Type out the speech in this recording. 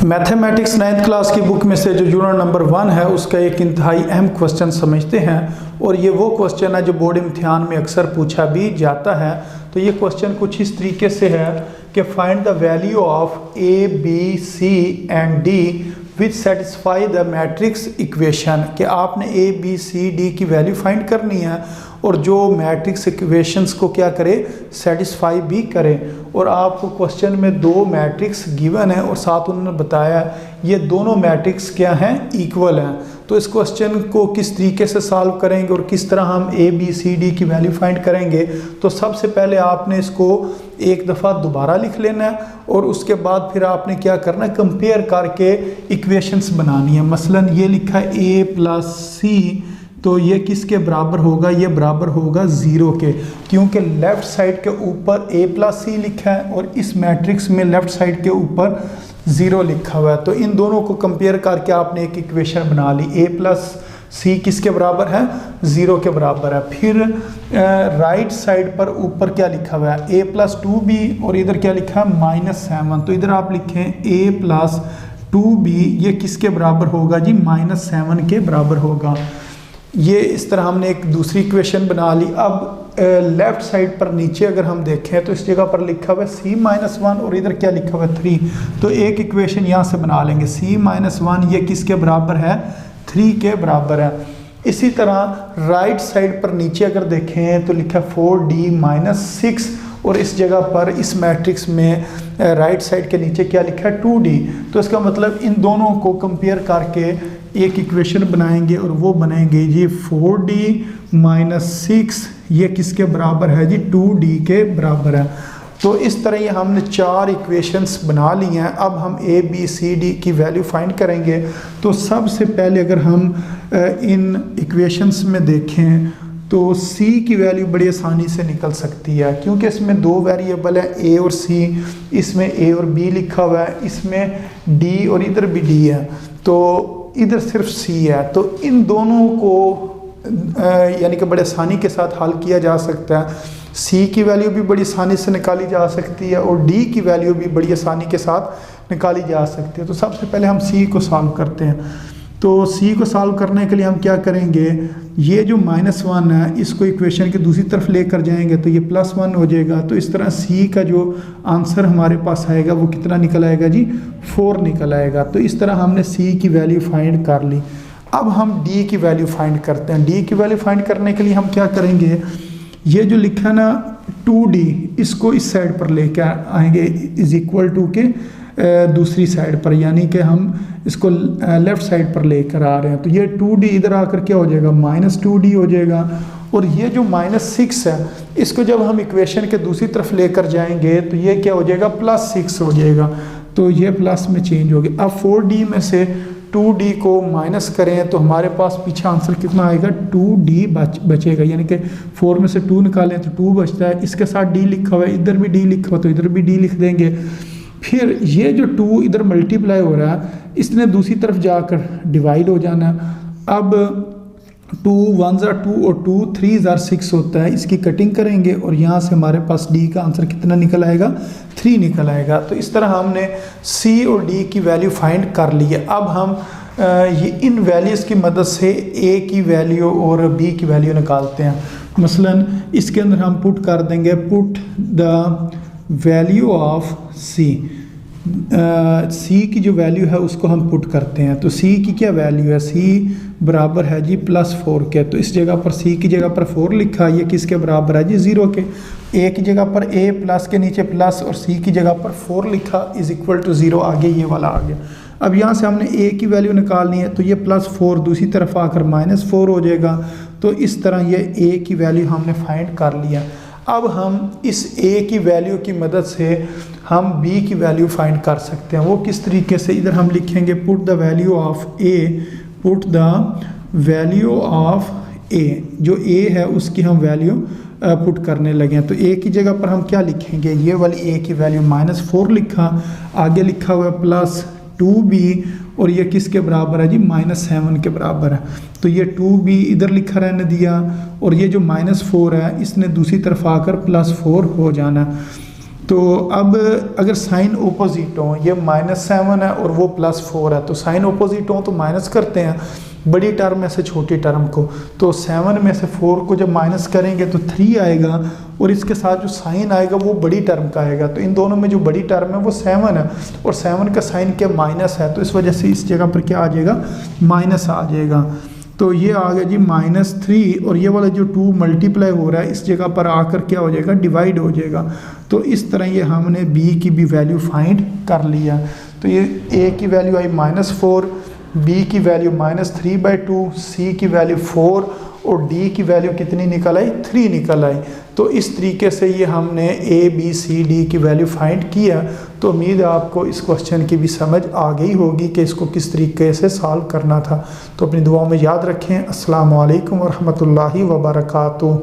Mathematics 9th class की book में से जो यूनिट नंबर 1 है उसका एक इंतहाई अहम क्वेश्चन समझते हैं और ये वो क्वेश्चन है जो बोर्ड इम्तिहान में अक्सर पूछा भी जाता है। तो ये क्वेश्चन कुछ इस तरीके से है कि find the value of A B C and D which satisfy the matrix equation, कि आपने ए बी सी डी की वैल्यू फाइंड करनी है और जो मैट्रिक्स इक्वेशंस को क्या करे, सेटिस्फाई भी करे। और आपको क्वेश्चन में दो मैट्रिक्स गिवन है और साथ उन्होंने बताया ये दोनों मैट्रिक्स क्या हैं, इक्वल हैं। तो इस क्वेश्चन को किस तरीके से सॉल्व करेंगे और किस तरह हम ए बी सी डी की वैल्यू फाइंड करेंगे, तो सबसे पहले आपने इसको एक दफ़ा दोबारा लिख लेना है और उसके बाद फिर आपने क्या करना है, कंपेयर करके इक्वेशंस बनानी है। मसलन ये लिखा है ए प्लस सी, तो ये किसके बराबर होगा, ये बराबर होगा 0 के, क्योंकि लेफ़्ट साइड के ऊपर a प्लस सी लिखा है और इस मैट्रिक्स में लेफ़्ट साइड के ऊपर 0 लिखा हुआ है। तो इन दोनों को कंपेयर करके आपने एक इक्वेशन बना ली, a प्लस सी किसके बराबर है, 0 के बराबर है। फिर राइट साइड पर ऊपर क्या लिखा हुआ है, a प्लस 2b और इधर क्या लिखा है -7। तो इधर आप लिखें a प्लस 2b, ये किसके बराबर होगा जी, -7 के बराबर होगा। ये इस तरह हमने एक दूसरी इक्वेशन बना ली। अब लेफ़्ट साइड पर नीचे अगर हम देखें तो इस जगह पर लिखा हुआ है c-1 और इधर क्या लिखा हुआ है 3। तो एक इक्वेशन यहाँ से बना लेंगे, c-1 ये किसके बराबर है, 3 के बराबर है। इसी तरह राइट साइड पर नीचे अगर देखें तो लिखा है 4d-6 और इस जगह पर इस मैट्रिक्स में राइट साइड के नीचे क्या लिखा है 2d। तो इसका मतलब इन दोनों को कंपेयर करके एक इक्वेशन बनाएंगे और वो बनेंगे जी 4d-6 ये किसके बराबर है जी, 2d के बराबर है। तो इस तरह ये हमने 4 इक्वेशंस बना ली हैं। अब हम a b c d की वैल्यू फाइंड करेंगे। तो सबसे पहले अगर हम इन इक्वेशंस में देखें तो c की वैल्यू बड़ी आसानी से निकल सकती है, क्योंकि इसमें दो वेरिएबल है a और c, इसमें a और b लिखा हुआ है, इसमें d और इधर भी d है, तो इधर सिर्फ c है। तो इन दोनों को यानी कि बड़े आसानी के साथ हल किया जा सकता है। c की वैल्यू भी बड़ी आसानी से निकाली जा सकती है और d की वैल्यू भी बड़ी आसानी के साथ निकाली जा सकती है। तो सबसे पहले हम c को सॉल्व करते हैं। तो c को सॉल्व करने के लिए हम क्या करेंगे, ये जो -1 है इसको इक्वेशन के दूसरी तरफ लेकर जाएंगे तो ये +1 हो जाएगा। तो इस तरह c का जो आंसर हमारे पास आएगा वो कितना निकल आएगा जी, 4 निकल आएगा। तो इस तरह हमने c की वैल्यू फाइंड कर ली। अब हम d की वैल्यू फाइंड करते हैं। d की वैल्यू फाइंड करने के लिए हम क्या करेंगे, ये जो लिखा है ना 2d, इसको इस साइड पर लेकर आएंगे इज इक्वल टू के दूसरी साइड पर, यानी कि हम इसको लेफ़्ट साइड पर लेकर आ रहे हैं। तो ये 2d इधर आकर क्या हो जाएगा, -2d हो जाएगा। और ये जो -6 है इसको जब हम इक्वेशन के दूसरी तरफ लेकर जाएंगे तो ये क्या हो जाएगा, +6 हो जाएगा। तो ये प्लस में चेंज हो गया। अब 4d में से 2d को माइनस करें तो हमारे पास पीछे आंसर कितना आएगा, 2d बचेगा, यानी कि 4 में से 2 निकालें तो 2 बचता है। इसके साथ d लिखा हुआ है, इधर भी d लिखा हुआ तो इधर भी d लिख देंगे। फिर ये जो 2 इधर मल्टीप्लाई हो रहा है इसने दूसरी तरफ जाकर डिवाइड हो जाना है। अब 2 1 ज़ा 2 और 2 3 ज़ा 6 होता है, इसकी कटिंग करेंगे और यहाँ से हमारे पास d का आंसर कितना निकल आएगा, 3 निकल आएगा। तो इस तरह हमने c और d की वैल्यू फाइंड कर ली है। अब हम ये इन वैल्यूज़ की मदद से a की वैल्यू और b की वैल्यू निकालते हैं। मसलन इसके अंदर हम पुट कर देंगे, put the value of c, c की जो वैल्यू है उसको हम पुट करते हैं। तो c की क्या वैल्यू है, c बराबर है जी +4 के। तो इस जगह पर c की जगह पर 4 लिखा, ये किसके बराबर है जी, 0 के। a की जगह पर a प्लस के नीचे प्लस और c की जगह पर 4 लिखा इज इक्वल टू 0, आगे ये वाला आ गया। अब यहाँ से हमने a की वैल्यू निकालनी है तो ये +4 दूसरी तरफ आकर -4 हो जाएगा। तो इस तरह ये a की वैल्यू हमने फाइंड कर लिया। अब हम इस a की वैल्यू की मदद से हम b की वैल्यू फाइंड कर सकते हैं। वो किस तरीके से, इधर हम लिखेंगे put the value of a, put the value of a, जो a है उसकी हम वैल्यू पुट करने लगे हैं। तो a की जगह पर हम क्या लिखेंगे, ये वाली a की वैल्यू -4 लिखा, आगे लिखा हुआ +2b और ये किसके बराबर है जी, -7 के बराबर है। तो ये 2b इधर लिखा रहने दिया और ये जो -4 है इसने दूसरी तरफ आकर +4 हो जाना। तो अब अगर साइन ओपोजिट हो, ये -7 है और वो +4 है, तो साइन ओपोजिट हो तो माइनस करते हैं बड़ी टर्म में से छोटी टर्म को। तो 7 में से 4 को जब माइनस करेंगे तो 3 आएगा, और इसके साथ जो साइन आएगा वो बड़ी टर्म का आएगा। तो इन दोनों में जो बड़ी टर्म है वो 7 है, और 7 का साइन क्या माइनस है, तो इस वजह से इस जगह पर क्या आ जाएगा, माइनस आ जाएगा। तो ये आ गया जी -3, और ये वाला जो 2 मल्टीप्लाई हो रहा है इस जगह पर आकर क्या हो जाएगा, डिवाइड हो जाएगा। तो इस तरह ये हमने b की भी वैल्यू फाइंड कर लिया। तो ये a की वैल्यू आई -4, b की वैल्यू -3/2, c की वैल्यू 4 और d की वैल्यू कितनी निकल आई, 3 निकल आई। तो इस तरीके से ये हमने a b c d की वैल्यू फाइंड किया। तो उम्मीद है आपको इस क्वेश्चन की भी समझ आ गई होगी कि इसको किस तरीके से सॉल्व करना था। तो अपनी दुआओं में याद रखें। अस्सलाम वालेकुम वरहमतुल्लाहि वबरकातुहू।